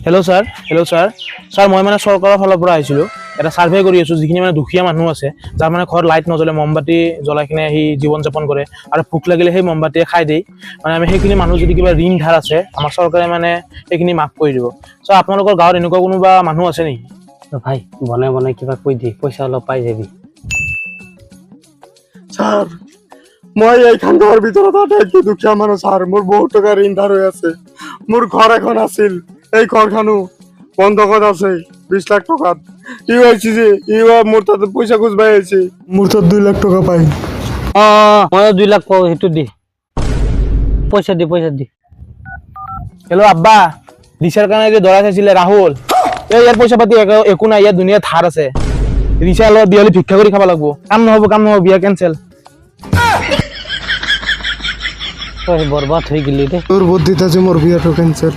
Hello' sir sir মই মানে চৰকাৰৰ ফালৰ পৰা আহিছিলোঁ এটা ছাৰ্ভে কৰি আছোঁ যিখিনি মানে দুখীয়া মানুহ আছে যাৰ মানে ঘৰত লাইট নজ্বলে মমবাতি জ্বলাই কিনে সি জীৱন যাপন কৰে আৰু ভোক লাগিলে সেই মমবাতিয়ে খাই দিয়ে মানে আমি সেইখিনি মানুহ যদি কিবা ঋণ ধাৰ আছে আমাৰ চৰকাৰে মানে সেইখিনি মাফ কৰি দিব। চ' আপোনালোকৰ গাঁৱত এনেকুৱা কোনোবা মানুহ আছে নেকি? ভাই বনাই বনাই কিবা কৈ দি পইচা অলপ পাই যাবি। স্যার মই এইখান ঘৰৰ ভিতৰত আটাইতকৈ দুখীয়া মানুহ স্যাৰ। মোৰ বহুত টকা ঋণ ধাৰ হৈ আছে। মোৰ ঘৰ এখন আছিল, এই ঘৰখনো বন্ধকত আছে 20 লাখ টকাত। কি হৈছে যে মোৰ তাতে পইচা খুঁজবাই আহিছে, মোৰ তাত 2 লাখ টকা পাই। মই 2 লাখ পাওঁ, সেইটো দি পইচা দি। হেল্ল' আব্বা, ৰিচাৰ কাৰণে যে দৰা চাইছিলে ৰাহুল, ইয়াৰ পইচা পাতি একো নাই, ইয়াৰ দুনিয়াত ধাৰ আছে। ৰিচা লগত বিয়া হ'লে ভিক্ষা কৰি খাব লাগিব। কাম নহ'ব বিয়া কেনচেল। বৰবাদ হৈ গেলি দে। তোৰ বুদ্ধিত আজি মোৰ বিয়াটো কেনচেল।